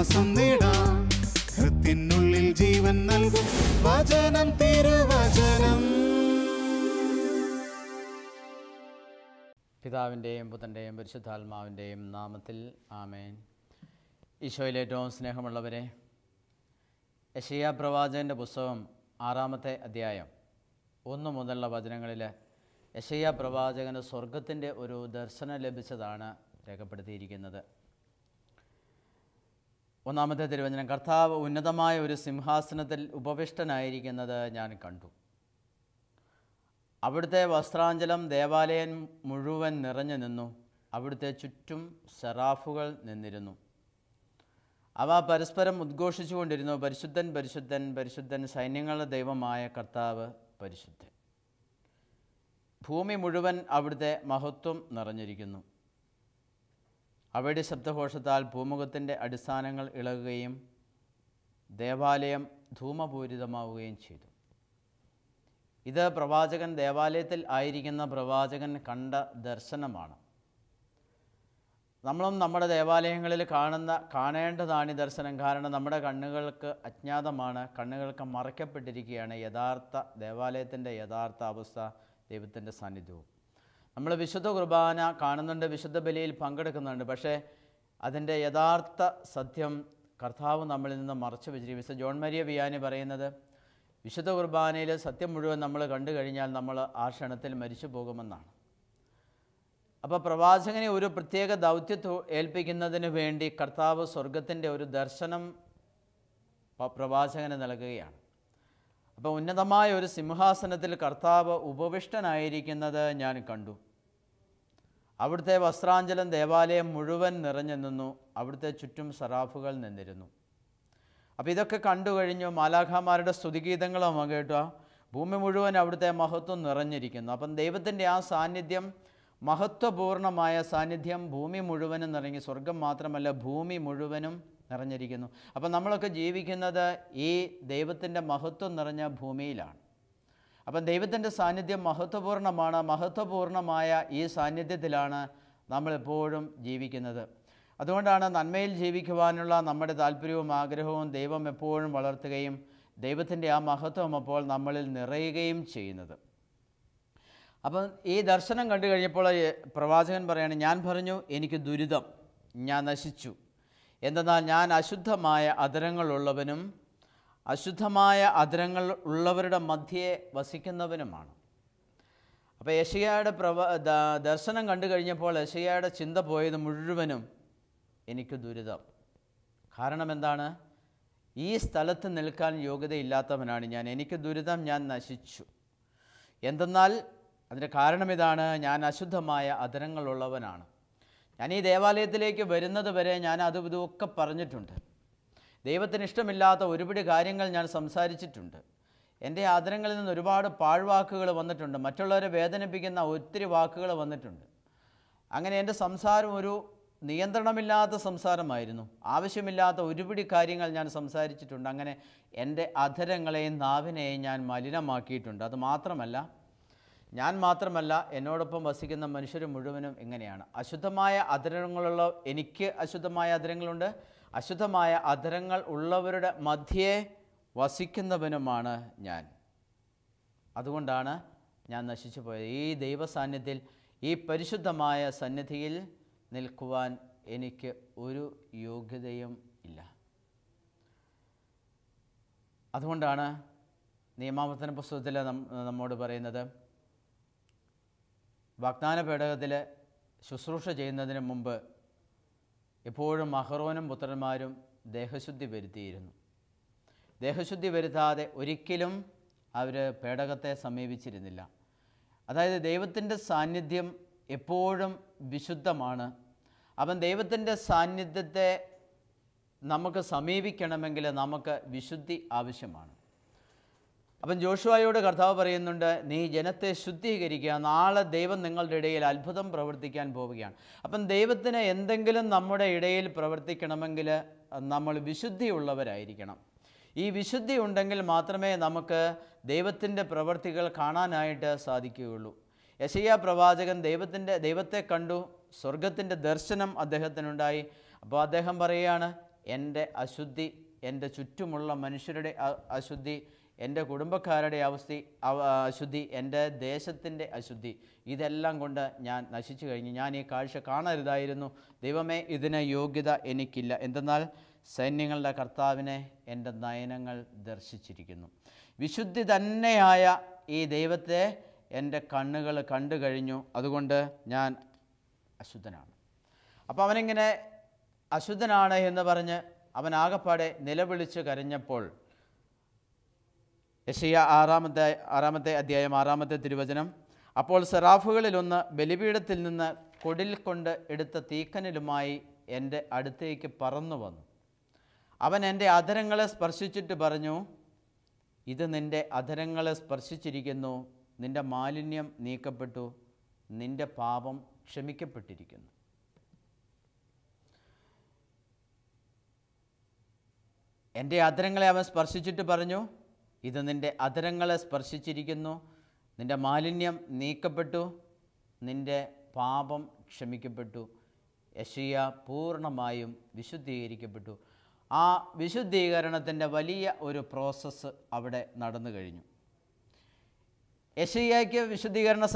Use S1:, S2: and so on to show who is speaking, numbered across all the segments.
S1: ആശ്വാസം നേടാം. ഹൃത്തിനുള്ളിൽ ജീവൻ നൽകും വചനം, തിരുവചനം.
S2: പിതാവിൻ്റെയും പുത്രൻ്റെയും പരിശുദ്ധാത്മാവിൻ്റെയും നാമത്തിൽ ആമേൻ. ഈശോയിൽ ഏറ്റവും സ്നേഹമുള്ളവരെ, യെശയ്യാ പ്രവാചകൻ്റെ പുസ്തകം 6-ാമത്തെ അധ്യായം 1 മുതലുള്ള വചനങ്ങളിൽ യെശയ്യാ പ്രവാചകന് സ്വർഗത്തിൻ്റെ ഒരു ദർശനം ലഭിച്ചതാണ് രേഖപ്പെടുത്തിയിരിക്കുന്നത്. 1-ാമത്തെ തിരുവചനം: കർത്താവ് ഉന്നതമായ ഒരു സിംഹാസനത്തിൽ ഉപവിഷ്ടനായിരിക്കുന്നത് ഞാൻ കണ്ടു. അവിടുത്തെ വസ്ത്രാഞ്ചലം ദേവാലയം മുഴുവൻ നിറഞ്ഞു നിന്നു. അവിടുത്തെ ചുറ്റും സെറാഫുകൾ നിന്നിരുന്നു. അവ പരസ്പരം ഉദ്ഘോഷിച്ചുകൊണ്ടിരുന്നു: പരിശുദ്ധൻ, പരിശുദ്ധൻ, പരിശുദ്ധൻ, സൈന്യങ്ങളുടെ ദൈവമായ കർത്താവ് പരിശുദ്ധൻ. ഭൂമി മുഴുവൻ അവിടുത്തെ മഹത്വം നിറഞ്ഞിരിക്കുന്നു. അവയുടെ ശബ്ദഘോഷത്താൽ ഭൂമുഖത്തിൻ്റെ അടിസ്ഥാനങ്ങൾ ഇളകുകയും ദേവാലയം ധൂമപൂരിതമാവുകയും ചെയ്തു. ഇത് പ്രവാചകൻ ദേവാലയത്തിൽ ആയിരിക്കുന്ന പ്രവാചകൻ കണ്ട ദർശനമാണ്. നമ്മളും നമ്മുടെ ദേവാലയങ്ങളിൽ കാണേണ്ടതാണ് ഈ ദർശനം. കാരണം നമ്മുടെ കണ്ണുകൾക്ക് അജ്ഞാതമാണ്, കണ്ണുകൾക്ക് മറയ്ക്കപ്പെട്ടിരിക്കുകയാണ് യഥാർത്ഥ ദേവാലയത്തിൻ്റെ യഥാർത്ഥ അവസ്ഥ, ദൈവത്തിൻ്റെ സാന്നിധ്യവും. നമ്മൾ വിശുദ്ധ കുർബാന കാണുന്നുണ്ട്, വിശുദ്ധ ബലിയിൽ പങ്കെടുക്കുന്നുണ്ട്. പക്ഷേ അതിൻ്റെ യഥാർത്ഥ സത്യം കർത്താവ് നമ്മളിൽ നിന്ന് മറച്ചു വെച്ചിരിക്കും. വിശുദ്ധ ജോൺ മരിയ വിയാനി പറയുന്നത്, വിശുദ്ധ കുർബാനയിൽ സത്യം മുഴുവൻ നമ്മൾ കണ്ടു കഴിഞ്ഞാൽ നമ്മൾ ആ ക്ഷണത്തിൽ മരിച്ചു പോകുമെന്നാണ്. അപ്പോൾ പ്രവാചകനെ ഒരു പ്രത്യേക ദൗത്യത്തെ ഏൽപ്പിക്കുന്നതിന് വേണ്ടി കർത്താവ് സ്വർഗത്തിൻ്റെ ഒരു ദർശനം പ്രവാചകന് നൽകുകയാണ്. അപ്പോൾ ഉന്നതമായ ഒരു സിംഹാസനത്തിൽ കർത്താവ് ഉപവിഷ്ടനായിരിക്കുന്നത് ഞാൻ കണ്ടു. അവിടുത്തെ വസ്ത്രാഞ്ചലം ദേവാലയം മുഴുവൻ നിറഞ്ഞു നിന്നു. അവിടുത്തെ ചുറ്റും സറാഫുകൾ നിന്നിരുന്നു. അപ്പോൾ ഇതൊക്കെ കണ്ടു കഴിഞ്ഞു. മാലാഖമാരുടെ സ്തുതിഗീതങ്ങളും കേട്ടോ. ഭൂമി മുഴുവൻ അവിടുത്തെ മഹത്വം നിറഞ്ഞിരിക്കുന്നു. അപ്പം ദൈവത്തിൻ്റെ ആ സാന്നിധ്യം, മഹത്വപൂർണമായ സാന്നിധ്യം ഭൂമി മുഴുവനും നിറഞ്ഞു. സ്വർഗം മാത്രമല്ല, ഭൂമി മുഴുവനും നിറഞ്ഞിരിക്കുന്നു. അപ്പം നമ്മളൊക്കെ ജീവിക്കുന്നത് ഈ ദൈവത്തിൻ്റെ മഹത്വം നിറഞ്ഞ ഭൂമിയിലാണ്. അപ്പം ദൈവത്തിൻ്റെ സാന്നിധ്യം മഹത്വപൂർണ്ണമാണ്. മഹത്വപൂർണ്ണമായ ഈ സാന്നിധ്യത്തിലാണ് നമ്മളെപ്പോഴും ജീവിക്കുന്നത്. അതുകൊണ്ടാണ് നന്മയിൽ ജീവിക്കുവാനുള്ള നമ്മുടെ താല്പര്യവും ആഗ്രഹവും ദൈവം എപ്പോഴും വളർത്തുകയും ദൈവത്തിൻ്റെ ആ മഹത്വം അപ്പോൾ നമ്മളിൽ നിറയുകയും ചെയ്യുന്നത്. അപ്പം ഈ ദർശനം കണ്ടു കഴിഞ്ഞപ്പോൾ പ്രവാചകൻ പറയാണ്, ഞാൻ പറഞ്ഞു, എനിക്ക് ദുരിതം, ഞാൻ നശിച്ചു. എന്തെന്നാൽ ഞാൻ അശുദ്ധമായ അധരങ്ങളുള്ളവനും അശുദ്ധമായ അധരങ്ങൾ ഉള്ളവരുടെ മധ്യേ വസിക്കുന്നവനുമാണ്. അപ്പോൾ യെശയ്യായുടെ ദർശനം കണ്ടു കഴിഞ്ഞപ്പോൾ യെശയ്യായുടെ ചിന്ത പോയത് മുഴുവനും എനിക്ക് ദുരിതം. കാരണം എന്താണ്? ഈ സ്ഥലത്ത് നിൽക്കാൻ യോഗ്യതയില്ലാത്തവനാണ് ഞാൻ. എനിക്ക് ദുരിതം, ഞാൻ നശിച്ചു. എന്തെന്നാൽ അതിൻ്റെ കാരണം ഇതാണ്, ഞാൻ അശുദ്ധമായ അധരങ്ങളുള്ളവനാണ്. ഞാൻ ഈ ദേവാലയത്തിലേക്ക് വരുന്നത് വരെ ഞാൻ അതും ഇതുമൊക്കെ പറഞ്ഞിട്ടുണ്ട്. ദൈവത്തിന് ഇഷ്ടമില്ലാത്ത ഒരുപിടി കാര്യങ്ങൾ ഞാൻ സംസാരിച്ചിട്ടുണ്ട്. എൻ്റെ അധരങ്ങളിൽ നിന്ന് ഒരുപാട് പാഴ്വാക്കുകൾ വന്നിട്ടുണ്ട്. മറ്റുള്ളവരെ വേദനിപ്പിക്കുന്ന ഒത്തിരി വാക്കുകൾ വന്നിട്ടുണ്ട്. അങ്ങനെ എൻ്റെ സംസാരം ഒരു നിയന്ത്രണമില്ലാത്ത സംസാരമായിരുന്നു. ആവശ്യമില്ലാത്ത ഒരുപിടി കാര്യങ്ങൾ ഞാൻ സംസാരിച്ചിട്ടുണ്ട്. അങ്ങനെ എൻ്റെ അധരങ്ങളെയും നാവിനെയും ഞാൻ മലിനമാക്കിയിട്ടുണ്ട്. അത് മാത്രമല്ല, ഞാൻ മാത്രമല്ല, എന്നോടൊപ്പം വസിക്കുന്ന മനുഷ്യർ മുഴുവനും ഇങ്ങനെയാണ്. അശുദ്ധമായ അധരങ്ങളുള്ള എനിക്ക് അശുദ്ധമായ അധരങ്ങളുണ്ട്. അശുദ്ധമായ അധരങ്ങൾ ഉള്ളവരുടെ മധ്യേ വസിക്കുന്നവനുമാണ് ഞാൻ. അതുകൊണ്ടാണ് ഞാൻ നശിച്ചു പോയത്. ഈ ദൈവസാന്നിധ്യത്തിൽ, ഈ പരിശുദ്ധമായ സന്നിധിയിൽ നിൽക്കുവാൻ എനിക്ക് ഒരു യോഗ്യതയും ഇല്ല. അതുകൊണ്ടാണ് നിയമാവർത്തന പുസ്തകത്തിൽ നമ്മോട് പറയുന്നത്, വാഗ്ദാന പേടകത്തിൽ ശുശ്രൂഷ ചെയ്യുന്നതിന് മുമ്പ് എപ്പോഴും അഹറോനും പുത്രന്മാരും ദേഹശുദ്ധി വരുത്തിയിരുന്നു. ദേഹശുദ്ധി വരുത്താതെ ഒരിക്കലും അവർ പേടകത്തെ സമീപിച്ചിരുന്നില്ല. അതായത് ദൈവത്തിൻ്റെ സാന്നിധ്യം എപ്പോഴും വിശുദ്ധമാണ്. അവൻ ദൈവത്തിൻ്റെ സാന്നിധ്യത്തെ നമുക്ക് സമീപിക്കണമെങ്കിൽ നമുക്ക് വിശുദ്ധി ആവശ്യമാണ്. അപ്പം ജോഷുവയോട് കർത്താവ് പറയുന്നുണ്ട്, നീ ജനത്തെ ശുദ്ധീകരിക്കുക, നാളെ ദൈവം നിങ്ങളുടെ ഇടയിൽ അത്ഭുതം പ്രവർത്തിക്കാൻ പോവുകയാണ്. അപ്പം ദൈവത്തിന് എന്തെങ്കിലും നമ്മുടെ ഇടയിൽ പ്രവർത്തിക്കണമെങ്കിൽ നമ്മൾ വിശുദ്ധിയുള്ളവരായിരിക്കണം. ഈ വിശുദ്ധി ഉണ്ടെങ്കിൽ മാത്രമേ നമുക്ക് ദൈവത്തിൻ്റെ പ്രവൃത്തികൾ കാണാനായിട്ട് സാധിക്കുകയുള്ളൂ. യെശയ്യാ പ്രവാചകൻ ദൈവത്തെ കണ്ടു, സ്വർഗത്തിൻ്റെ ദർശനം അദ്ദേഹത്തിനുണ്ടായി. അപ്പോൾ അദ്ദേഹം പറയുകയാണ്, എൻ്റെ അശുദ്ധി, എൻ്റെ ചുറ്റുമുള്ള മനുഷ്യരുടെ അശുദ്ധി, എൻ്റെ കുടുംബക്കാരുടെ അശുദ്ധി, എൻ്റെ ദേശത്തിൻ്റെ അശുദ്ധി, ഇതെല്ലാം കൊണ്ട് ഞാൻ നശിച്ചു കഴിഞ്ഞു. ഞാൻ ഈ കാഴ്ച കാണരുതായിരുന്നു. ദൈവമേ, ഇതിന് യോഗ്യത എനിക്കില്ല. എന്തെന്നാൽ സൈന്യങ്ങളുടെ കർത്താവിനെ എൻ്റെ നയനങ്ങൾ ദർശിച്ചിരിക്കുന്നു. വിശുദ്ധി തന്നെയായ ഈ ദൈവത്തെ എൻ്റെ കണ്ണുകൾ കണ്ടു കഴിഞ്ഞു. അതുകൊണ്ട് ഞാൻ അശുദ്ധനാണ്. അപ്പോൾ അവനിങ്ങനെ അശുദ്ധനാണ് എന്ന് പറഞ്ഞ് അവൻ ആകപ്പാടെ നിലവിളിച്ച് കരഞ്ഞപ്പോൾ യെശയ്യാ 6-ാമത്തെ അധ്യായം 6-ാമത്തെ തിരുവചനം, അപ്പോൾ സെറാഫുകളിലൊന്ന് ബലിപീഠത്തിൽ നിന്ന് കൊടിൽ കൊണ്ട് എടുത്ത തീക്കനലുമായി എൻ്റെ അടുത്തേക്ക് പറന്നു വന്നു. അവൻ എൻ്റെ അധരങ്ങളെ സ്പർശിച്ചിട്ട് പറഞ്ഞു, ഇത് നിൻ്റെ അധരങ്ങളെ സ്പർശിച്ചിരിക്കുന്നു, നിൻ്റെ മാലിന്യം നീക്കപ്പെട്ടു, നിൻ്റെ പാപം ക്ഷമിക്കപ്പെട്ടിരിക്കുന്നു. എൻ്റെ അധരങ്ങളെ അവൻ സ്പർശിച്ചിട്ട് പറഞ്ഞു, ഇത് നിൻ്റെ അധരങ്ങളെ സ്പർശിച്ചിരിക്കുന്നു, നിൻ്റെ മാലിന്യം നീക്കപ്പെട്ടു, നിൻ്റെ പാപം ക്ഷമിക്കപ്പെട്ടു. യെശയ്യാ പൂർണ്ണമായും വിശുദ്ധീകരിക്കപ്പെട്ടു. ആ വിശുദ്ധീകരണത്തിൻ്റെ വലിയ ഒരു പ്രോസസ്സ് അവിടെ നടന്നു കഴിഞ്ഞു. യെശയ്യായ്ക്ക് വിശുദ്ധീകരണം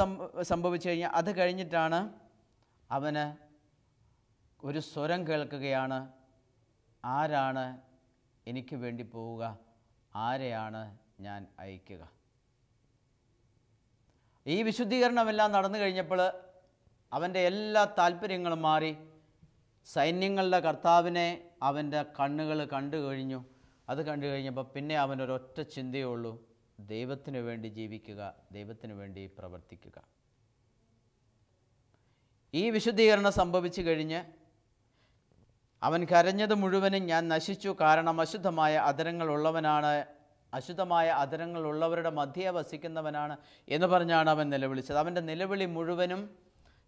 S2: സംഭവിച്ചു കഴിഞ്ഞാൽ അത് കഴിഞ്ഞിട്ടാണ് അവന് ഒരു സ്വരം കേൾക്കുകയാണ്, ആരാണ് എനിക്ക് വേണ്ടി പോവുക, ആരെയാണ് ഞാൻ അയക്കുക. ഈ വിശുദ്ധീകരണമെല്ലാം നടന്നു കഴിഞ്ഞപ്പോൾ അവൻ്റെ എല്ലാ താല്പര്യങ്ങളും മാറി. സൈന്യങ്ങളുടെ കർത്താവിനെ അവൻ്റെ കണ്ണുകൾ കണ്ടു കഴിഞ്ഞു. അത് കണ്ടു കഴിഞ്ഞപ്പോൾ പിന്നെ അവനൊരൊറ്റ ചിന്തയേ ഉള്ളൂ, ദൈവത്തിന് വേണ്ടി ജീവിക്കുക, ദൈവത്തിന് വേണ്ടി പ്രവർത്തിക്കുക. ഈ വിശുദ്ധീകരണം സംഭവിച്ചു കഴിഞ്ഞ് അവൻ കരഞ്ഞത് മുഴുവനും ഞാൻ നശിച്ചു, കാരണം അശുദ്ധമായ അധരങ്ങളുള്ളവരുടെ മധ്യേ വസിക്കുന്നവനാണ് എന്ന് പറഞ്ഞാണ് അവൻ നിലവിളിച്ചത്. അവൻ്റെ നിലവിളി മുഴുവനും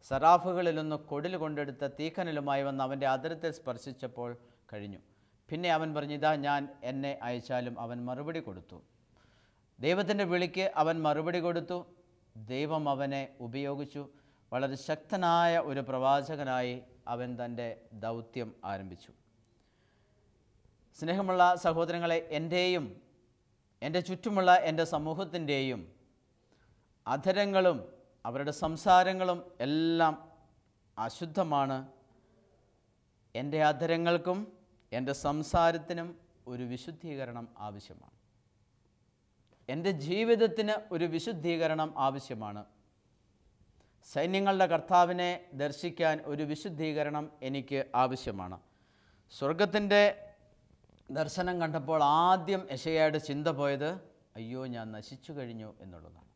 S2: സറാഫുകളിലൊന്ന് കൊടിൽ കൊണ്ടെടുത്ത തീക്കനലുമായി വന്ന് അവൻ്റെ അധരത്തിൽ സ്പർശിച്ചപ്പോൾ കഴിഞ്ഞു. പിന്നെ അവൻ പറഞ്ഞു, ഇതാ ഞാൻ, എന്നെ അയച്ചാലും. അവൻ മറുപടി കൊടുത്തു. ദൈവത്തിൻ്റെ വിളിക്ക് അവൻ മറുപടി കൊടുത്തു. ദൈവം അവനെ ഉപയോഗിച്ചു. വളരെ ശക്തനായ ഒരു പ്രവാചകനായി അവൻ തൻ്റെ ദൗത്യം ആരംഭിച്ചു. സ്നേഹമുള്ള സഹോദരങ്ങളെ, എൻ്റെയും എൻ്റെ ചുറ്റുമുള്ള എൻ്റെ സമൂഹത്തിൻ്റെയും അധരങ്ങളും അവരുടെ സംസാരങ്ങളും എല്ലാം അശുദ്ധമാണ്. എൻ്റെ അധരങ്ങൾക്കും എൻ്റെ സംസാരത്തിനും ഒരു വിശുദ്ധീകരണം ആവശ്യമാണ്. എൻ്റെ ജീവിതത്തിന് ഒരു വിശുദ്ധീകരണം ആവശ്യമാണ്. സൈന്യങ്ങളുടെ കർത്താവിനെ ദർശിക്കാൻ ഒരു വിശുദ്ധീകരണം എനിക്ക് ആവശ്യമാണ്. സ്വർഗത്തിൻ്റെ ദർശനം കണ്ടപ്പോൾ ആദ്യം യെശയ്യായുടെ ചിന്ത പോയത്, അയ്യോ ഞാൻ നശിച്ചു കഴിഞ്ഞു എന്നുള്ളതാണ്.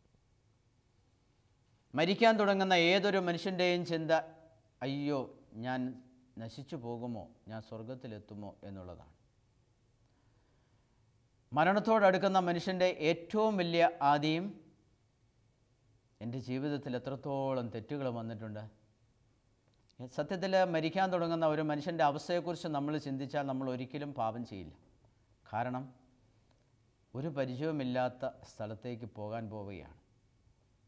S2: മരിക്കാൻ തുടങ്ങുന്ന ഏതൊരു മനുഷ്യൻ്റെയും ചിന്ത, അയ്യോ ഞാൻ നശിച്ചു പോകുമോ, ഞാൻ സ്വർഗത്തിലെത്തുമോ എന്നുള്ളതാണ്. മരണത്തോടടുക്കുന്ന മനുഷ്യൻ്റെ ഏറ്റവും വലിയ ആദിയും, എൻ്റെ ജീവിതത്തിൽ എത്രത്തോളം തെറ്റുകൾ വന്നിട്ടുണ്ട്. സത്യത്തിൽ മരിക്കാൻ തുടങ്ങുന്ന ഒരു മനുഷ്യൻ്റെ അവസ്ഥയെക്കുറിച്ച് നമ്മൾ ചിന്തിച്ചാൽ നമ്മൾ ഒരിക്കലും പാപം ചെയ്യില്ല. കാരണം ഒരു പരിചയവുമില്ലാത്ത സ്ഥലത്തേക്ക് പോകാൻ പോവുകയാണ്.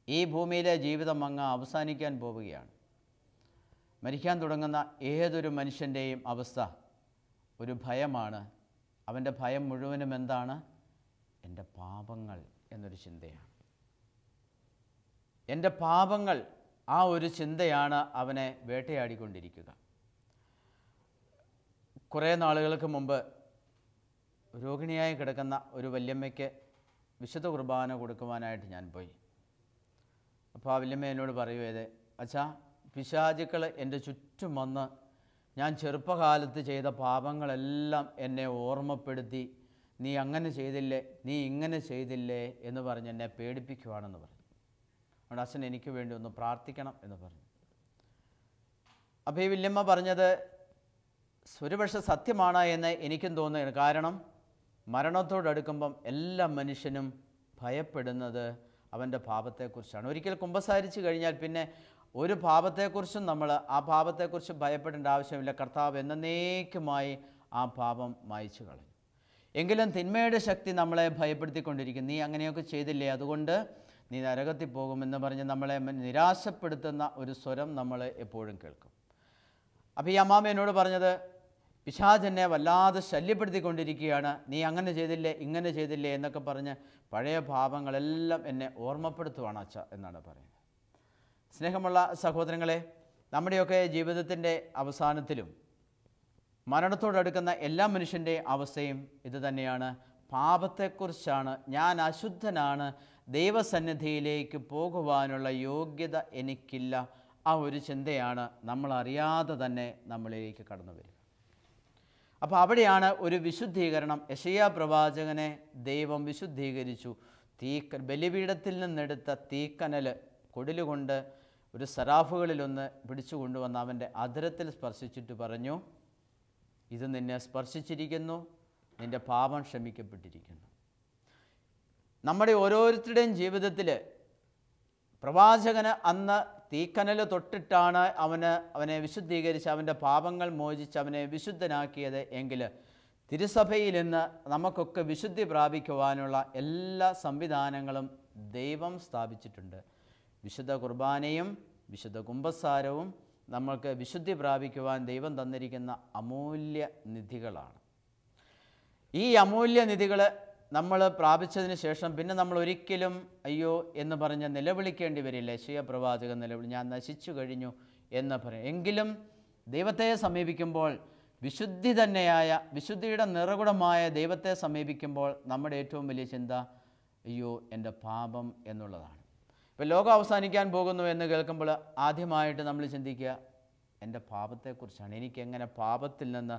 S2: ഈ ഭൂമിയിലെ ജീവിതം അങ്ങ് അവസാനിക്കാൻ പോവുകയാണ്. മരിക്കാൻ തുടങ്ങുന്ന ഏതൊരു മനുഷ്യൻ്റെയും അവസ്ഥ ഒരു ഭയമാണ്. അവൻ്റെ ഭയം മുഴുവനും എന്താണ്? എൻ്റെ പാപങ്ങൾ എന്നൊരു ചിന്തയാണ്. എൻ്റെ പാപങ്ങൾ, ആ ഒരു ചിന്തയാണ് അവനെ വേട്ടയാടിക്കൊണ്ടിരിക്കുക. കുറേ നാളുകൾക്ക് മുമ്പ് രോഗിണിയായി കിടക്കുന്ന ഒരു വല്യമ്മയ്ക്ക് വിശുദ്ധ കുർബാന കൊടുക്കുവാനായിട്ട് ഞാൻ പോയി. അപ്പോൾ ആ വല്യമ്മ എന്നോട് പറയുവേ, അച്ഛാ, പിശാചുക്കൾ എൻ്റെ ചുറ്റും വന്ന് ഞാൻ ചെറുപ്പകാലത്ത് ചെയ്ത പാപങ്ങളെല്ലാം എന്നെ ഓർമ്മപ്പെടുത്തി, നീ അങ്ങനെ ചെയ്തില്ലേ, നീ ഇങ്ങനെ ചെയ്തില്ലേ എന്ന് പറഞ്ഞ് എന്നെ പേടിപ്പിക്കുവാണെന്ന് പറഞ്ഞു. അതുകൊണ്ട് അച്ഛൻ എനിക്ക് വേണ്ടി ഒന്ന് പ്രാർത്ഥിക്കണം എന്ന് പറഞ്ഞു. അപ്പോൾ ഈ വല്യമ്മ പറഞ്ഞത് ഒരുപക്ഷെ സത്യമാണ് എന്ന് എനിക്കും തോന്നുകയാണ്. കാരണം മരണത്തോടടുക്കുമ്പം എല്ലാ മനുഷ്യനും ഭയപ്പെടുന്നത് അവൻ്റെ പാപത്തെക്കുറിച്ചാണ്. ഒരിക്കൽ കുമ്പസാരിച്ച് കഴിഞ്ഞാൽ പിന്നെ ഒരു പാപത്തെക്കുറിച്ചും നമ്മൾ ആ പാപത്തെക്കുറിച്ച് ഭയപ്പെടേണ്ട ആവശ്യമില്ല. കർത്താവ് എന്നേക്കുമായി ആ പാപം മായ്ച്ചു കളയും. എങ്കിലും തിന്മയുടെ ശക്തി നമ്മളെ ഭയപ്പെടുത്തിക്കൊണ്ടിരിക്കും. നീ അങ്ങനെയൊക്കെ ചെയ്തില്ലേ, അതുകൊണ്ട് നീ നരകത്തിൽ പോകുമെന്ന് പറഞ്ഞ് നമ്മളെ നിരാശപ്പെടുത്തുന്ന ഒരു സ്വരം നമ്മൾ എപ്പോഴും കേൾക്കും. അപ്പോൾ ഈ അമ്മാമ്മ എന്നോട് പറഞ്ഞത്, പിശാചെന്നെ വല്ലാതെ ശല്യപ്പെടുത്തിക്കൊണ്ടിരിക്കുകയാണ്. നീ അങ്ങനെ ചെയ്തില്ലേ, ഇങ്ങനെ ചെയ്തില്ലേ എന്നൊക്കെ പറഞ്ഞ് പഴയ പാപങ്ങളെല്ലാം എന്നെ ഓർമ്മപ്പെടുത്തുവാണ് അച്ഛ എന്നാണ് പറയുന്നത്. സ്നേഹമുള്ള സഹോദരങ്ങളെ, നമ്മുടെയൊക്കെ ജീവിതത്തിൻ്റെ അവസാനത്തിലും മരണത്തോടടുക്കുന്ന എല്ലാ മനുഷ്യൻ്റെ അവസ്ഥയും ഇത് തന്നെയാണ്. പാപത്തെക്കുറിച്ചാണ്, ഞാൻ അശുദ്ധനാണ്, ദൈവസന്നിധിയിലേക്ക് പോകുവാനുള്ള യോഗ്യത എനിക്കില്ല. ആ ഒരു ചിന്തയാണ് നമ്മളറിയാതെ തന്നെ നമ്മളിലേക്ക് കടന്നു വരിക. അപ്പോൾ അവിടെയാണ് ഒരു വിശുദ്ധീകരണം. യെശയ്യാ പ്രവാചകനെ ദൈവം വിശുദ്ധീകരിച്ചു. ബലിപീഠത്തിൽ നിന്നെടുത്ത തീക്കനൽ കൊടിലുകൊണ്ട് ഒരു സറാഫുകളിലൊന്ന് പിടിച്ചു കൊണ്ടുവന്ന് അവൻ്റെ അധരത്തിൽ സ്പർശിച്ചിട്ട് പറഞ്ഞു, ഇത് നിന്നെ സ്പർശിച്ചിരിക്കുന്നു, നിൻ്റെ പാപം ക്ഷമിക്കപ്പെട്ടിരിക്കുന്നു. നമ്മുടെ ഓരോരുത്തരുടെയും ജീവിതത്തിൽ പ്രവാചകന് അന്ന് തീക്കനൽ തൊട്ടിട്ടാണ് അവനെ വിശുദ്ധീകരിച്ച് അവൻ്റെ പാപങ്ങൾ മോചിച്ച് അവനെ വിശുദ്ധനാക്കിയത് എങ്കിൽ തിരുസഭയിൽ ഇന്ന് നമുക്കൊക്കെ വിശുദ്ധി പ്രാപിക്കുവാനുള്ള എല്ലാ സംവിധാനങ്ങളും ദൈവം സ്ഥാപിച്ചിട്ടുണ്ട്. വിശുദ്ധ കുർബാനയും വിശുദ്ധ കുമ്പസാരവും നമ്മൾക്ക് വിശുദ്ധി പ്രാപിക്കുവാൻ ദൈവം തന്നിരിക്കുന്ന അമൂല്യ നിധികളാണ്. ഈ അമൂല്യ നിധികൾ നമ്മൾ പ്രാപിച്ചതിന് ശേഷം പിന്നെ നമ്മൾ ഒരിക്കലും അയ്യോ എന്ന് പറഞ്ഞ് നിലവിളിക്കേണ്ടി വരില്ല. യെശയ്യാ പ്രവാചകൻ നിലവിളി, ഞാൻ നശിച്ചു കഴിഞ്ഞു എന്ന് പറയും. എങ്കിലും ദൈവത്തെ സമീപിക്കുമ്പോൾ വിശുദ്ധി തന്നെയായ, വിശുദ്ധിയുടെ നിറകുടമായ ദൈവത്തെ സമീപിക്കുമ്പോൾ നമ്മുടെ ഏറ്റവും വലിയ ചിന്ത അയ്യോ എൻ്റെ പാപം എന്നുള്ളതാണ്. ഇപ്പോൾ ലോകം അവസാനിക്കാൻ പോകുന്നു എന്ന് കേൾക്കുമ്പോൾ ആദ്യമായിട്ട് നമ്മൾ ചിന്തിക്കുക എൻ്റെ പാപത്തെക്കുറിച്ചാണ്. എനിക്കെങ്ങനെ പാപത്തിൽ നിന്ന്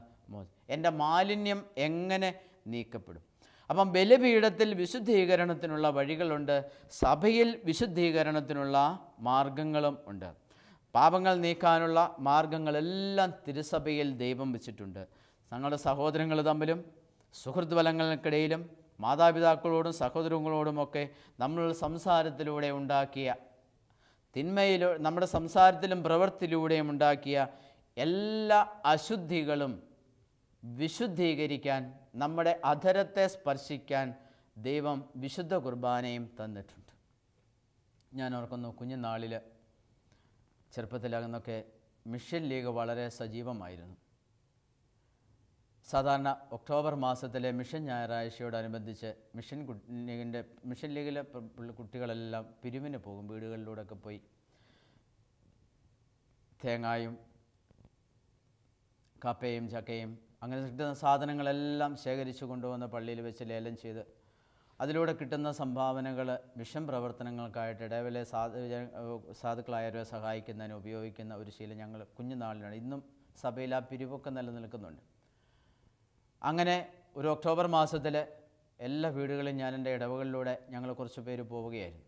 S2: എൻ്റെ മാലിന്യം എങ്ങനെ നീക്കപ്പെടും? അപ്പം ബലിപീഠത്തിൽ വിശുദ്ധീകരണത്തിനുള്ള വഴികളുണ്ട്, സഭയിൽ വിശുദ്ധീകരണത്തിനുള്ള മാർഗങ്ങളും ഉണ്ട്. പാപങ്ങൾ നീക്കാനുള്ള മാർഗങ്ങളെല്ലാം തിരുസഭയിൽ ദൈവം വെച്ചിട്ടുണ്ട്. ഞങ്ങളുടെ സഹോദരങ്ങൾ തമ്മിലും സുഹൃത്ത് ബലങ്ങൾക്കിടയിലും മാതാപിതാക്കളോടും സഹോദരങ്ങളോടുമൊക്കെ നമ്മൾ സംസാരത്തിലൂടെ ഉണ്ടാക്കിയ തിന്മയിലോ നമ്മുടെ സംസാരത്തിലും പ്രവൃത്തിയിലൂടെയും ഉണ്ടാക്കിയ എല്ലാ അശുദ്ധികളും വിശുദ്ധീകരിക്കാൻ, നമ്മുടെ അധരത്തെ സ്പർശിക്കാൻ ദൈവം വിശുദ്ധ കുർബാനയും തന്നിട്ടുണ്ട്. ഞാൻ ഓർക്കുന്നു, കുഞ്ഞുനാളിൽ ചെറുപ്പത്തിലകുന്നൊക്കെ മിഷൻ ലീഗ് വളരെ സജീവമായിരുന്നു. സാധാരണ ഒക്ടോബർ മാസത്തിലെ മിഷൻ ഞായറാഴ്ചയോടനുബന്ധിച്ച് മിഷൻ ലീഗിലെ കുട്ടികളെല്ലാം പിരിവിന് പോകും. വീടുകളിലൂടെയൊക്കെ പോയി തേങ്ങായും കപ്പയും ചക്കയും അങ്ങനെ കിട്ടുന്ന സാധനങ്ങളെല്ലാം ശേഖരിച്ചു കൊണ്ടുവന്ന് പള്ളിയിൽ വെച്ച് ലേലം ചെയ്ത് അതിലൂടെ കിട്ടുന്ന സംഭാവനകൾ മിഷൻ പ്രവർത്തനങ്ങൾക്കായിട്ട് ഇടവേള സാധുക്കളായവരെ സഹായിക്കുന്നതിന് ഉപയോഗിക്കുന്ന ഒരു ശീലം ഞങ്ങൾ കുഞ്ഞുനാളിലാണ്. ഇന്നും സഭയിൽ ആ പിരിവൊക്കെ നിലനിൽക്കുന്നുണ്ട്. അങ്ങനെ ഒരു ഒക്ടോബർ മാസത്തിൽ എല്ലാ വീടുകളിലും ഞാൻ എൻ്റെ ഇടവകളിലൂടെ ഞങ്ങൾ കുറച്ച് പേര് പോവുകയായിരുന്നു.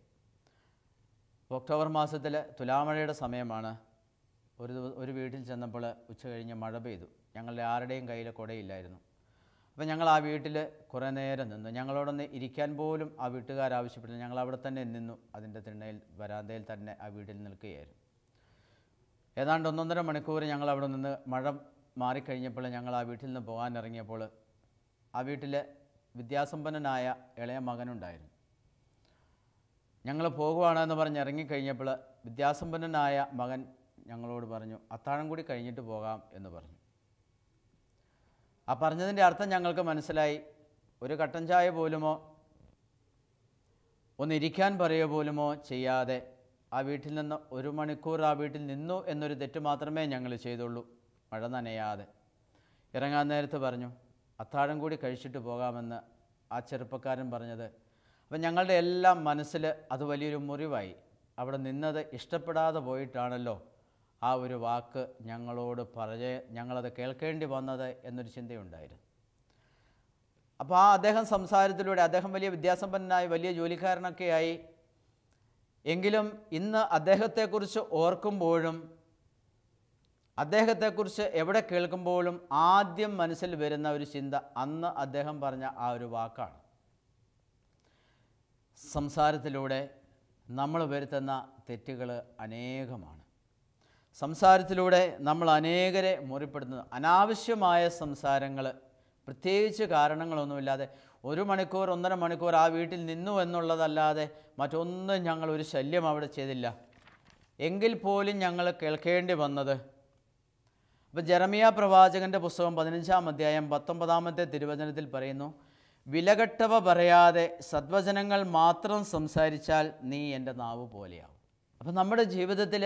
S2: ഒക്ടോബർ മാസത്തിൽ തുലാമഴയുടെ സമയമാണ്. ഒരു വീട്ടിൽ ചെന്നപ്പോൾ ഉച്ച കഴിഞ്ഞ് മഴ പെയ്തു. ഞങ്ങളുടെ ആരുടെയും കയ്യിൽ കുടയില്ലായിരുന്നു. അപ്പോൾ ഞങ്ങൾ ആ വീട്ടിൽ കുറേ നേരം നിന്നു. ഞങ്ങളോടൊന്ന് ഇരിക്കാൻ പോലും ആ വീട്ടുകാർ ആവശ്യപ്പെട്ടില്ല. ഞങ്ങൾ അവിടെ തന്നെ നിന്നു. അതിൻ്റെ തിണ്ണയിൽ വരാന്തയിൽ തന്നെ ആ വീട്ടിൽ നിൽക്കുകയായിരുന്നു. ഏതാണ്ട് 1.5 മണിക്കൂർ ഞങ്ങൾ അവിടെ നിന്ന് മഴ മാറിക്കഴിഞ്ഞപ്പോൾ ഞങ്ങൾ ആ വീട്ടിൽ നിന്ന് പോകാനിറങ്ങിയപ്പോൾ ആ വീട്ടിൽ വിദ്യാസമ്പന്നനായ ഇളയ മകനുണ്ടായിരുന്നു. ഞങ്ങൾ പോകുവാണെന്ന് പറഞ്ഞ് ഇറങ്ങിക്കഴിഞ്ഞപ്പോൾ വിദ്യാസമ്പന്നനായ മകൻ ഞങ്ങളോട് പറഞ്ഞു, അത്താഴം കൂടി കഴിഞ്ഞിട്ട് പോകാം എന്ന് പറഞ്ഞു. ആ പറഞ്ഞതിൻ്റെ അർത്ഥം ഞങ്ങൾക്ക് മനസ്സിലായി. ഒരു കട്ടൻ ചായ പോലുമോ ഒന്നിരിക്കാൻ പറയുക പോലുമോ ചെയ്യാതെ ആ വീട്ടിൽ നിന്ന് 1 മണിക്കൂർ ആ വീട്ടിൽ നിന്നു എന്നൊരു തെറ്റ് മാത്രമേ ഞങ്ങൾ ചെയ്തുള്ളൂ. മഴ നനയാതെ ഇറങ്ങാൻ നേരത്ത് പറഞ്ഞു, അത്താഴം കൂടി കഴിച്ചിട്ട് പോകാമെന്ന് ആ ചെറുപ്പക്കാരൻ പറഞ്ഞത്. അപ്പം ഞങ്ങളുടെ എല്ലാം മനസ്സിൽ അത് വലിയൊരു മുറിവായി. അവിടെ നിന്നത് ഇഷ്ടപ്പെടാതെ പോയിട്ടാണല്ലോ ആ ഒരു വാക്ക് ഞങ്ങളോട് ഞങ്ങളത് കേൾക്കേണ്ടി വന്നത് എന്നൊരു ചിന്തയുണ്ടായിരുന്നു. അപ്പോൾ ആ അദ്ദേഹം സംസാരത്തിലൂടെ, അദ്ദേഹം വലിയ വിദ്യാസമ്പന്നനായി വലിയ ജോലിക്കാരനൊക്കെയായി, എങ്കിലും ഇന്ന് അദ്ദേഹത്തെക്കുറിച്ച് ഓർക്കുമ്പോഴും അദ്ദേഹത്തെക്കുറിച്ച് എവിടെ കേൾക്കുമ്പോഴും ആദ്യം മനസ്സിൽ വരുന്ന ഒരു ചിന്ത അന്ന് അദ്ദേഹം പറഞ്ഞ ആ ഒരു വാക്കാണ്. സംസാരത്തിലൂടെ നമ്മൾ വരുത്തുന്ന തെറ്റുകൾ അനേകമാണ്. സംസാരത്തിലൂടെ നമ്മൾ അനേകരെ മുറിപ്പെടുത്തുന്നു. അനാവശ്യമായ സംസാരങ്ങൾ, പ്രത്യേകിച്ച് കാരണങ്ങളൊന്നുമില്ലാതെ 1 മണിക്കൂർ 1.5 മണിക്കൂർ ആ വീട്ടിൽ നിന്നു എന്നുള്ളതല്ലാതെ മറ്റൊന്നും ഞങ്ങളൊരു ശല്യം അവിടെ ചെയ്തില്ല. എങ്കിൽ പോലും ഞങ്ങൾ കേൾക്കേണ്ടി വന്നത് അപ്പോൾ ജെറമിയ പ്രവാചകൻ്റെ പുസ്തകം 15-ാം അധ്യായം 19-ാമത്തെ തിരുവചനത്തിൽ പറയുന്നു, വിലകെട്ടവ പറയാതെ സദ്വചനങ്ങൾ മാത്രം സംസാരിച്ചാൽ നീ എൻ്റെ നാവ് പോലെയാവും. അപ്പം നമ്മുടെ ജീവിതത്തിൽ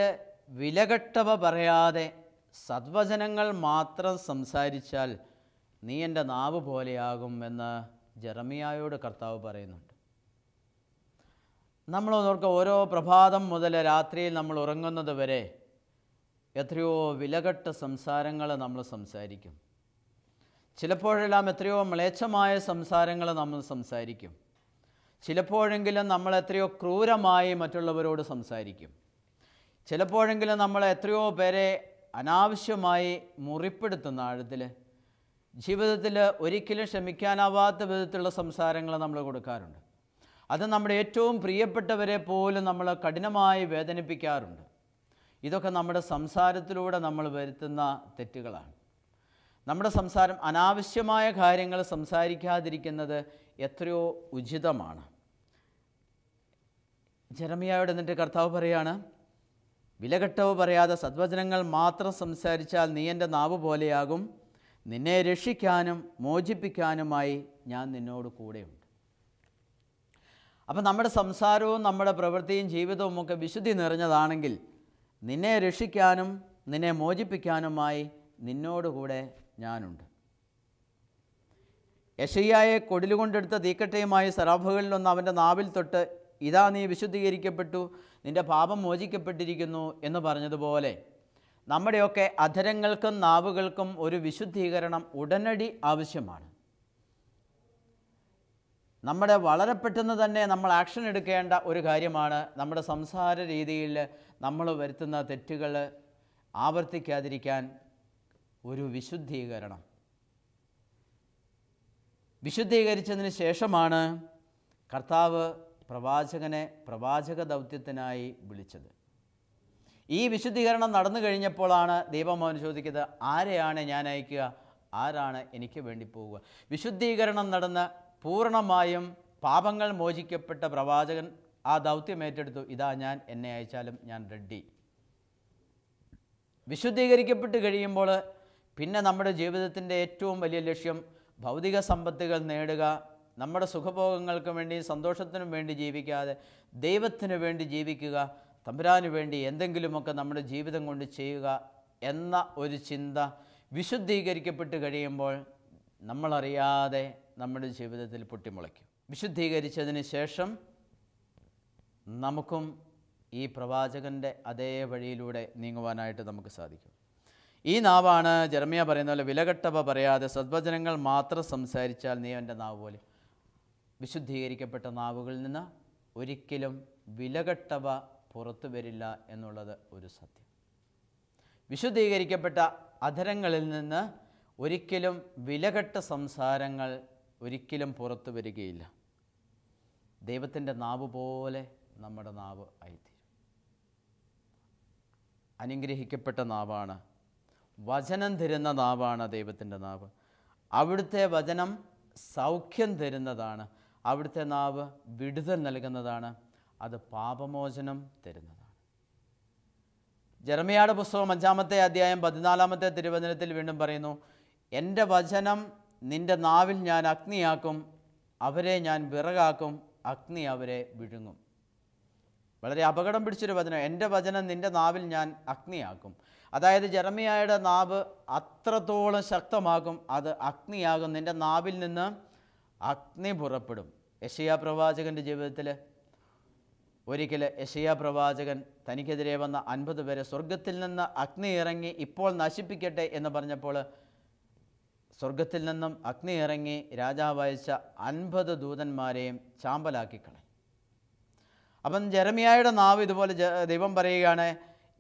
S2: വിലകെട്ടവ പറയാതെ സദ്വചനങ്ങൾ മാത്രം സംസാരിച്ചാൽ നീ എൻ്റെ നാവ് പോലെയാകും എന്ന് ജെറമിയായോട് കർത്താവ് പറയുന്നുണ്ട്. നമ്മൾ ഓർക്കുക, ഓരോ പ്രഭാതം മുതൽ രാത്രിയിൽ നമ്മൾ ഉറങ്ങുന്നത് വരെ എത്രയോ വിലകെട്ട സംസാരങ്ങൾ നമ്മൾ സംസാരിക്കും. ചിലപ്പോഴെല്ലാം എത്രയോ മ്ലേച്ഛമായ സംസാരങ്ങൾ നമ്മൾ സംസാരിക്കും. ചിലപ്പോഴെങ്കിലും നമ്മൾ എത്രയോ ക്രൂരമായി മറ്റുള്ളവരോട് സംസാരിക്കും. ചിലപ്പോഴെങ്കിലും നമ്മൾ എത്രയോ പേരെ അനാവശ്യമായി മുറിപ്പെടുത്തുന്ന ആഴത്തിൽ ജീവിതത്തിൽ ഒരിക്കലും ക്ഷമിക്കാനാവാത്ത വിധത്തിലുള്ള സംസാരങ്ങൾ നമ്മൾ കൊടുക്കാറുണ്ട്. അത് നമ്മുടെ ഏറ്റവും പ്രിയപ്പെട്ടവരെ പോലും നമ്മൾ കഠിനമായി വേദനിപ്പിക്കാറുണ്ട്. ഇതൊക്കെ നമ്മുടെ സംസാരത്തിലൂടെ നമ്മൾ വരുത്തുന്ന തെറ്റുകളാണ്. നമ്മുടെ സംസാരം, അനാവശ്യമായ കാര്യങ്ങൾ സംസാരിക്കാതിരിക്കുന്നത് എത്രയോ ഉചിതമാണ്. ജെറമിയായോട് എന്നിട്ട് കർത്താവ് പറയാണ്, വിലകെട്ടവ് പറയാതെ സദ്വചനങ്ങൾ മാത്രം സംസാരിച്ചാൽ നീ എൻ്റെ നാവ് പോലെയാകും. നിന്നെ രക്ഷിക്കാനും മോചിപ്പിക്കാനുമായി ഞാൻ നിന്നോട് കൂടെയുണ്ട്. അപ്പം നമ്മുടെ സംസാരവും നമ്മുടെ പ്രവൃത്തിയും ജീവിതവും ഒക്കെ വിശുദ്ധി നിറഞ്ഞതാണെങ്കിൽ നിന്നെ രക്ഷിക്കാനും നിന്നെ മോചിപ്പിക്കാനുമായി നിന്നോടുകൂടെ ഞാനുണ്ട്. യെശയ്യായെ കൊടിലുകൊണ്ടെടുത്ത തീക്കട്ടയുമായി സറാഫുകളിലൊന്ന് അവൻ്റെ നാവിൽ തൊട്ട്, ഇതാ നീ വിശുദ്ധീകരിക്കപ്പെട്ടു, നിൻ്റെ പാപം മോചിക്കപ്പെട്ടിരിക്കുന്നു എന്ന് പറഞ്ഞതുപോലെ നമ്മുടെയൊക്കെ അധരങ്ങൾക്കും നാവുകൾക്കും ഒരു വിശുദ്ധീകരണം ഉടനടി ആവശ്യമാണ്. നമ്മുടെ വളരെ പെട്ടെന്ന് തന്നെ നമ്മൾ ആക്ഷൻ എടുക്കേണ്ട ഒരു കാര്യമാണ് നമ്മുടെ സംസാര രീതിയിൽ നമ്മൾ വരുത്തുന്ന തെറ്റുകൾ ആവർത്തിക്കാതിരിക്കാൻ ഒരു വിശുദ്ധീകരണം. വിശുദ്ധീകരിച്ചതിന് ശേഷമാണ് കർത്താവ് പ്രവാചകനെ പ്രവാചക ദൗത്യത്തിനായി വിളിച്ചത്. ഈ വിശുദ്ധീകരണം നടന്നു കഴിഞ്ഞപ്പോഴാണ് ദൈവം അവൻ ചോദിക്കുന്നത്, ആരെയാണ് ഞാൻ അയക്കുക, ആരാണ് എനിക്ക് വേണ്ടി പോവുക? വിശുദ്ധീകരണം നടന്ന് പൂർണ്ണമായും പാപങ്ങൾ മോചിക്കപ്പെട്ട പ്രവാചകൻ ആ ദൗത്യം ഏറ്റെടുത്തു. ഇതാ ഞാൻ, എന്നെ അയച്ചാലും ഞാൻ റെഡി. വിശുദ്ധീകരിക്കപ്പെട്ട് കഴിയുമ്പോൾ പിന്നെ നമ്മുടെ ജീവിതത്തിൻ്റെ ഏറ്റവും വലിയ ലക്ഷ്യം ഭൗതിക സമ്പത്തുകൾ നേടുക, നമ്മുടെ സുഖഭോഗങ്ങൾക്ക് വേണ്ടി സന്തോഷത്തിനും വേണ്ടി ജീവിക്കാതെ ദൈവത്തിന് വേണ്ടി ജീവിക്കുക, തമ്പുരാന് വേണ്ടി എന്തെങ്കിലുമൊക്കെ നമ്മുടെ ജീവിതം കൊണ്ട് ചെയ്യുക എന്ന ഒരു ചിന്ത വിശുദ്ധീകരിക്കപ്പെട്ട് കഴിയുമ്പോൾ നമ്മളറിയാതെ നമ്മുടെ ജീവിതത്തിൽ പൊട്ടിമുളയ്ക്കും. വിശുദ്ധീകരിച്ചതിന് ശേഷം നമുക്കും ഈ പ്രവാചകൻ്റെ അതേ വഴിയിലൂടെ നീങ്ങുവാനായിട്ട് നമുക്ക് സാധിക്കും. ഈ നാവാണ് ജെറമിയ പറയുന്ന പോലെ, വിലകെട്ടവ പറയാതെ സദ്വചനങ്ങൾ മാത്രം സംസാരിച്ചാൽ നീ എൻ്റെ നാവ് പോലെ. വിശുദ്ധീകരിക്കപ്പെട്ട നാവുകളിൽ നിന്ന് ഒരിക്കലും വിലകെട്ടവ പുറത്തു വരില്ല എന്നുള്ളത് ഒരു സത്യം. വിശുദ്ധീകരിക്കപ്പെട്ട അധരങ്ങളിൽ നിന്ന് ഒരിക്കലും വിലകെട്ട സംസാരങ്ങൾ ഒരിക്കലും പുറത്തു വരികയില്ല. ദൈവത്തിൻ്റെ നാവ് പോലെ നമ്മുടെ നാവ് ആയിത്തീരും. അനുഗ്രഹിക്കപ്പെട്ട നാവാണ്, വചനം തരുന്ന നാവാണ് ദൈവത്തിൻ്റെ നാവ്. അവിടുത്തെ വചനം സൗഖ്യം തരുന്നതാണ്. അവിടുത്തെ നാവ് വിടുതൽ നൽകുന്നതാണ്. അത് പാപമോചനം തരുന്നതാണ്. ജെറമിയായുടെ പുസ്തകം 5-ാമത്തെ അധ്യായം 14-ാമത്തെ തിരുവചനത്തിൽ വീണ്ടും പറയുന്നു, എൻ്റെ വചനം നിൻ്റെ നാവിൽ ഞാൻ അഗ്നിയാക്കും, അവരെ ഞാൻ വിറകാക്കും, അഗ്നി അവരെ വിഴുങ്ങും. വളരെ അപകടം പിടിച്ചൊരു വചനം. എൻ്റെ വചനം നിൻ്റെ നാവിൽ ഞാൻ അഗ്നിയാക്കും. അതായത് ജെറമിയായുടെ നാവ് അത്രത്തോളം ശക്തമാകും, അത് അഗ്നിയാകും. നിൻ്റെ നാവിൽ നിന്ന് അഗ്നി പുറപ്പെടും. യെശയ്യാ പ്രവാചകൻ്റെ ജീവിതത്തിൽ ഒരിക്കൽ യെശയ്യാ പ്രവാചകൻ തനിക്കെതിരെ വന്ന 50 പേരെ സ്വർഗത്തിൽ നിന്ന് അഗ്നി ഇറങ്ങി ഇപ്പോൾ നശിപ്പിക്കട്ടെ എന്ന് പറഞ്ഞപ്പോൾ സ്വർഗത്തിൽ നിന്നും അഗ്നി ഇറങ്ങി രാജാവ് അയച്ച 50 ദൂതന്മാരെയും ചാമ്പലാക്കിക്കളയും. അപ്പം ജെറമിയായുടെ നാവ് ഇതുപോലെ ദൈവം പറയുകയാണ്,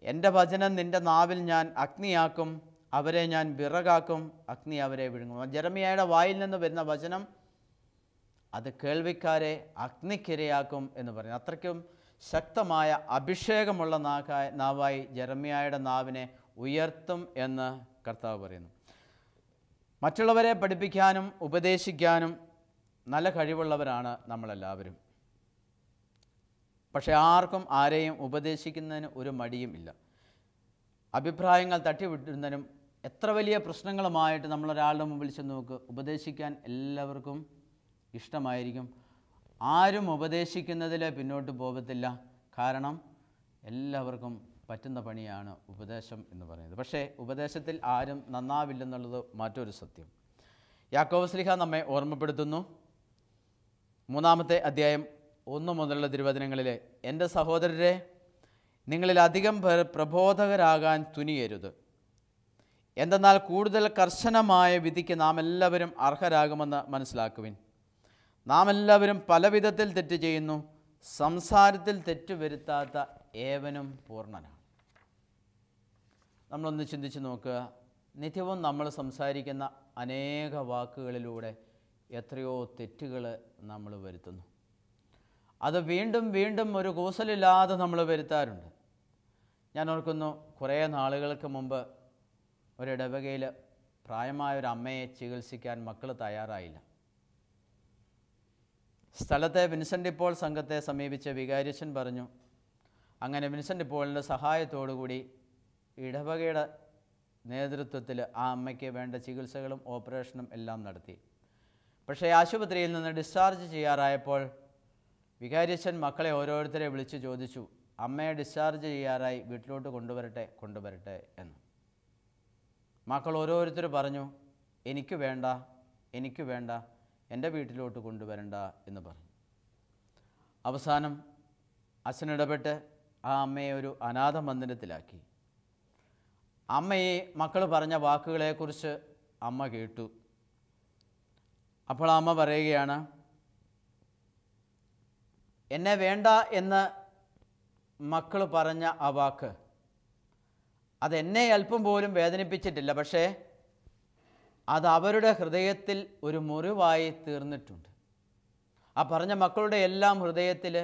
S2: എൻ്റെ വചനം നിൻ്റെ നാവിൽ ഞാൻ അഗ്നിയാക്കും, അവരെ ഞാൻ വിറകാക്കും, അഗ്നി അവരെ വിഴുങ്ങും. ജെറമിയായുടെ വായിൽ നിന്ന് വരുന്ന വചനം അത് കേൾവിക്കാരെ അഗ്നിക്കിരയാക്കും എന്ന് പറയും. അത്രയ്ക്കും ശക്തമായ അഭിഷേകമുള്ള നാവായി ജെറമിയായുടെ നാവിനെ ഉയർത്തും എന്ന് കർത്താവ് പറയുന്നു. മറ്റുള്ളവരെ പഠിപ്പിക്കാനും ഉപദേശിക്കാനും നല്ല കഴിവുള്ളവരാണ് നമ്മളെല്ലാവരും. പക്ഷേ ആർക്കും ആരെയും ഉപദേശിക്കുന്നതിന് ഒരു മടിയും ഇല്ല. അഭിപ്രായങ്ങൾ തട്ടിവിടുന്നതിനും എത്ര വലിയ പ്രശ്നങ്ങളുമായിട്ട് നമ്മളൊരാളുടെ മുമ്പിൽ ചെന്ന് നോക്ക്, ഉപദേശിക്കാൻ എല്ലാവർക്കും ഇഷ്ടമായിരിക്കും. ആരും ഉപദേശിക്കുന്നതിൽ പിന്നോട്ട് പോകത്തില്ല. കാരണം എല്ലാവർക്കും പറ്റുന്ന പണിയാണ് ഉപദേശം എന്ന് പറയുന്നത്. പക്ഷേ ഉപദേശത്തിൽ ആരും നന്നാവില്ലെന്നുള്ളത് മറ്റൊരു സത്യം. യാക്കോബ് ശ്ലീഹ നമ്മെ ഓർമ്മപ്പെടുത്തുന്നു. 3-ാമത്തെ അധ്യായം 1 മുതലുള്ള തിരുവചനങ്ങളിൽ, എൻ്റെ സഹോദരരെ, നിങ്ങളിൽ അധികം പേർ പ്രബോധകരാകാൻ തുനിയരുത്. എന്തെന്നാൽ കൂടുതൽ കർശനമായ വിധിക്ക് നാം എല്ലാവരും അർഹരാകുമെന്ന് മനസ്സിലാക്കുവിൻ. നാം എല്ലാവരും പല വിധത്തിൽ തെറ്റ് ചെയ്യുന്നു. സംസാരത്തിൽ തെറ്റ് വരുത്താത്ത ഏവനും പൂർണ്ണനാണ്. നമ്മളൊന്ന് ചിന്തിച്ച് നോക്കുക. നിത്യവും നമ്മൾ സംസാരിക്കുന്ന അനേക വാക്കുകളിലൂടെ എത്രയോ തെറ്റുകൾ നമ്മൾ വരുത്തുന്നു. അത് വീണ്ടും വീണ്ടും ഒരു കൂസലില്ലാതെ നമ്മൾ വരുത്താറുണ്ട്. ഞാൻ ഓർക്കുന്നു, കുറേ നാളുകൾക്ക് മുമ്പ് ഒരിടവകയിൽ പ്രായമായൊരു അമ്മയെ ചികിത്സിക്കാൻ മക്കൾ തയ്യാറായില്ല. സ്ഥലത്തെ വിൻസെൻ്റ് ഇപ്പോൾ സംഘത്തെ സമീപിച്ച വികാരിയച്ഛൻ പറഞ്ഞു, അങ്ങനെ വിൻസെൻ്റ് പോളിൻ്റെ സഹായത്തോടുകൂടി ഇടവകയുടെ നേതൃത്വത്തിൽ ആ അമ്മയ്ക്ക് വേണ്ട ചികിത്സകളും ഓപ്പറേഷനും എല്ലാം നടത്തി. പക്ഷേ ആശുപത്രിയിൽ നിന്ന് ഡിസ്ചാർജ് ചെയ്യാറായപ്പോൾ വികാരിയച്ഛൻ മക്കളെ ഓരോരുത്തരെ വിളിച്ച് ചോദിച്ചു, അമ്മയെ ഡിസ്ചാർജ് ചെയ്യാറായി, വീട്ടിലോട്ട് കൊണ്ടുവരട്ടെ എന്ന്. മക്കൾ ഓരോരുത്തർ പറഞ്ഞു, എനിക്ക് വേണ്ട, എൻ്റെ വീട്ടിലോട്ട് കൊണ്ടുവരണ്ട എന്ന് പറഞ്ഞു. അവസാനം അച്ഛനിടപെട്ട് ആ അമ്മയെ ഒരു അനാഥ മന്ദിരത്തിലാക്കി. അമ്മയെ മക്കൾ പറഞ്ഞ വാക്കുകളെക്കുറിച്ച് അമ്മ കേട്ടു. അപ്പോൾ അമ്മ പറയുകയാണ്, എന്നെ വേണ്ട എന്ന് മക്കൾ പറഞ്ഞ ആ വാക്ക് അതെന്നെ അല്പം പോലും വേദനിപ്പിച്ചിട്ടില്ല. പക്ഷേ അത് അവരുടെ ഹൃദയത്തിൽ ഒരു മുറിവായി തീർന്നിട്ടുണ്ട്. ആ പറഞ്ഞ മക്കളുടെ എല്ലാം ഹൃദയത്തിൽ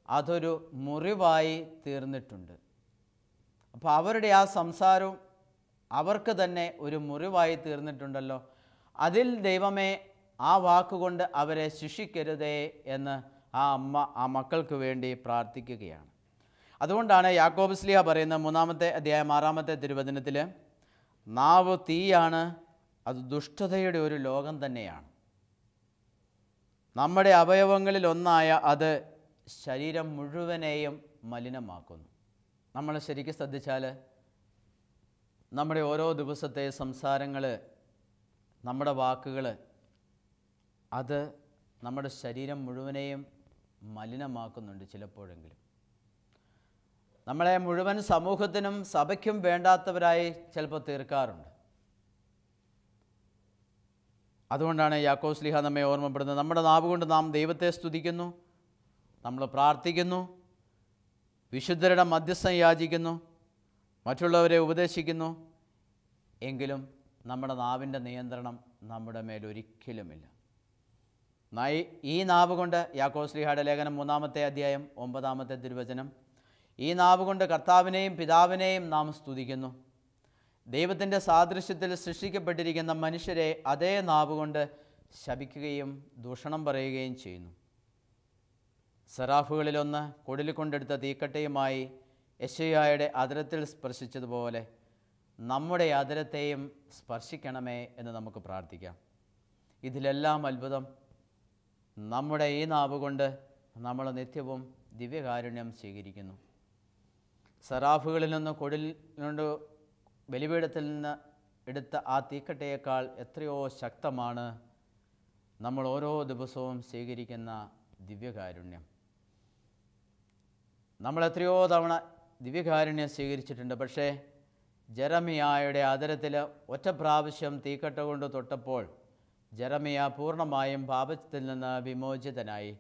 S2: അതൊരു മുറിവായി തീർന്നിട്ടുണ്ട്. അപ്പോൾ അവരുടെ ആ സംസാരവും അവർക്ക് തന്നെ ഒരു മുറിവായി തീർന്നിട്ടുണ്ടല്ലോ. അതിൽ ദൈവമേ, ആ വാക്കുകൊണ്ട് അവരെ ശിക്ഷിക്കരുതേ എന്ന് ആ അമ്മ ആ മക്കൾക്ക് വേണ്ടി പ്രാർത്ഥിക്കുകയാണ്. അതുകൊണ്ടാണ് യാക്കോബ് ശ്ലീഹ പറയുന്ന 3-ാമത്തെ അധ്യായം 6-ാമത്തെ തിരുവചനത്തിൽ, നാവ് തീയാണ്, അത് ദുഷ്ടതയുടെ ഒരു ലോകം തന്നെയാണ്. നമ്മുടെ അവയവങ്ങളിൽ ഒന്നായ അത് ശരീരം മുഴുവനെയും മലിനമാക്കുന്നു. നമ്മൾ ശരിക്കും ശ്രദ്ധിച്ചാൽ നമ്മുടെ ഓരോ ദിവസത്തെ സംസാരങ്ങൾ, നമ്മുടെ വാക്കുകൾ, അത് നമ്മുടെ ശരീരം മുഴുവനെയും മലിനമാക്കുന്നുണ്ട്. ചിലപ്പോഴെങ്കിലും നമ്മളെ മുഴുവൻ സമൂഹത്തിനും സഭയ്ക്കും വേണ്ടാത്തവരായി ചിലപ്പോൾ തീർക്കാറുണ്ട്. അതുകൊണ്ടാണ് യാക്കോബ് ശ്ലീഹ നമ്മെ ഓർമ്മപ്പെടുന്നത്, നമ്മുടെ നാവ് കൊണ്ട് നാം ദൈവത്തെ സ്തുതിക്കുന്നു, നമ്മൾ പ്രാർത്ഥിക്കുന്നു, വിശുദ്ധരുടെ മധ്യസ്ഥം യാചിക്കുന്നു, മറ്റുള്ളവരെ ഉപദേശിക്കുന്നു, എങ്കിലും നമ്മുടെ നാവിൻ്റെ നിയന്ത്രണം നമ്മുടെ മേലൊരിക്കലുമില്ല. ഈ നാവ് കൊണ്ട്, യാക്കോബ് ശ്ലീഹയുടെ ലേഖനം 3-ാമത്തെ അധ്യായം 9-ാമത്തെ തിരുവചനം, ഈ നാവ് കൊണ്ട് കർത്താവിനെയും പിതാവിനെയും നാം സ്തുതിക്കുന്നു. ദൈവത്തിൻ്റെ സാദൃശ്യത്തിൽ സൃഷ്ടിക്കപ്പെട്ടിരിക്കുന്ന മനുഷ്യരെ അതേ നാവ് കൊണ്ട് ശപിക്കുകയും ദൂഷണം പറയുകയും ചെയ്യുന്നു. സെറാഫുകളിലൊന്ന് കൊടിൽ കൊണ്ടെടുത്ത തീക്കട്ടയുമായി യെശയ്യായുടെ അധരത്തിൽ സ്പർശിച്ചതുപോലെ നമ്മുടെ അധരത്തെയും സ്പർശിക്കണമേ എന്ന് നമുക്ക് പ്രാർത്ഥിക്കാം. ഇതിലെല്ലാം അത്ഭുതം, നമ്മുടെ ഈ നാവ് കൊണ്ട് നമ്മൾ നിത്യവും ദിവ്യകാരുണ്യം സ്വീകരിക്കുന്നു. സെറാഫുകളിൽ നിന്ന് കൊടിൽ കൊണ്ട് ബലിപീഠത്തിൽ നിന്ന് എടുത്ത ആ തീക്കട്ടയേക്കാൾ എത്രയോ ശക്തമാണ് നമ്മൾ ഓരോ ദിവസവും സ്വീകരിക്കുന്ന ദിവ്യകാരുണ്യം. നമ്മൾ എത്രയോ തവണ ദിവ്യകാരുണ്യം സ്വീകരിച്ചിട്ടുണ്ട്. പക്ഷേ ജെറമിയായുടെ അധരത്തിൽ ഒറ്റ പ്രാവശ്യം തീക്കട്ട കൊണ്ട് തൊട്ടപ്പോൾ ജെറമിയ പൂർണ്ണമായും പാപത്തിൽ നിന്ന് വിമോചിതനായി.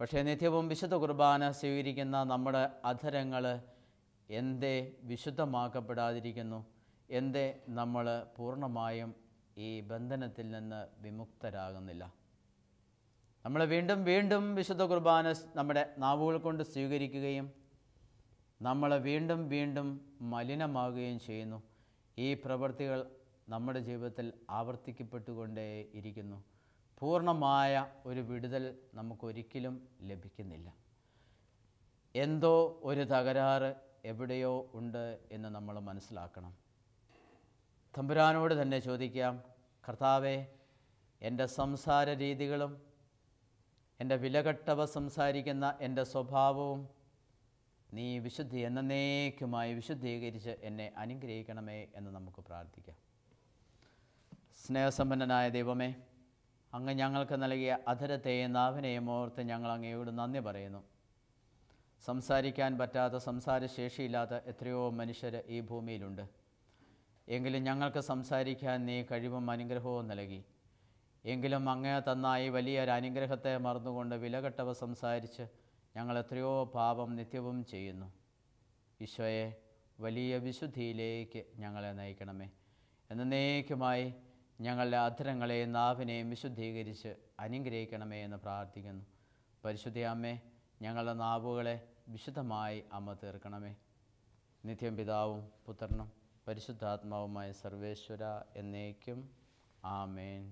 S2: പക്ഷേ നിത്യവും വിശുദ്ധ കുർബാന സ്വീകരിക്കുന്ന നമ്മുടെ അധരങ്ങൾ എന്തേ വിശുദ്ധമാക്കപ്പെടാതിരിക്കുന്നു? എന്തേ നമ്മൾ പൂർണ്ണമായും ഈ ബന്ധനത്തിൽ നിന്ന് വിമുക്തരാകുന്നില്ല? നമ്മൾ വീണ്ടും വീണ്ടും വിശുദ്ധ കുർബാന നമ്മുടെ നാവുകൾ കൊണ്ട് സ്വീകരിക്കുകയും നമ്മൾ വീണ്ടും വീണ്ടും മലിനമാകുകയും ചെയ്യുന്നു. ഈ പ്രവൃത്തികൾ നമ്മുടെ ജീവിതത്തിൽ ആവർത്തിക്കപ്പെട്ടുകൊണ്ടേ ഇരിക്കുന്നു. പൂർണ്ണമായ ഒരു വിടുതൽ നമുക്കൊരിക്കലും ലഭിക്കുന്നില്ല. എന്തോ ഒരു തകരാറ് എവിടെയോ ഉണ്ട് എന്ന് നമ്മൾ മനസ്സിലാക്കണം. തമ്പുരാനോട് തന്നെ ചോദിക്കാം, കർത്താവേ, എൻ്റെ സംസാര രീതികളും എൻ്റെ വിലകെട്ടവ സംസാരിക്കുന്ന എൻ്റെ സ്വഭാവവും നീ എന്നേക്കുമായി വിശുദ്ധീകരിച്ച് എന്നെ അനുഗ്രഹിക്കണമേ എന്ന് നമുക്ക് പ്രാർത്ഥിക്കാം. സ്നേഹസമ്പന്നനായ ദൈവമേ, അങ്ങ് ഞങ്ങൾക്ക് നൽകിയ അധരത്തെയും നാവിനെയും ഓർത്ത് ഞങ്ങൾ അങ്ങയോട് നന്ദി പറയുന്നു. സംസാരിക്കാൻ പറ്റാത്ത, സംസാരശേഷിയില്ലാത്ത എത്രയോ മനുഷ്യർ ഈ ഭൂമിയിലുണ്ട്. എങ്കിലും ഞങ്ങൾക്ക് സംസാരിക്കാൻ നീ കഴിവും അനുഗ്രഹവും നൽകി. എങ്കിലും അങ്ങ് തന്ന ഈ വലിയൊരു അനുഗ്രഹത്തെ മറന്നുകൊണ്ട് വിലകെട്ടവ സംസാരിച്ച് ഞങ്ങൾ എത്രയോ പാപം നിത്യവും ചെയ്യുന്നു. ഈശോയെ, വലിയ വിശുദ്ധിയിലേക്ക് ഞങ്ങളെ നയിക്കണമേ. എന്നേക്കുമായി ഞങ്ങളുടെ അധരങ്ങളെയും നാവിനെയും വിശുദ്ധീകരിച്ച് അനുഗ്രഹിക്കണമേ എന്ന് പ്രാർത്ഥിക്കുന്നു. പരിശുദ്ധ അമ്മേ, ഞങ്ങളുടെ നാവുകളെ വിശുദ്ധമായി അമ്മ തീർക്കണമേ. നിത്യം പിതാവും പുത്രനും പരിശുദ്ധാത്മാവുമായ സർവേശ്വര എന്നേക്കും. ആമേൻ.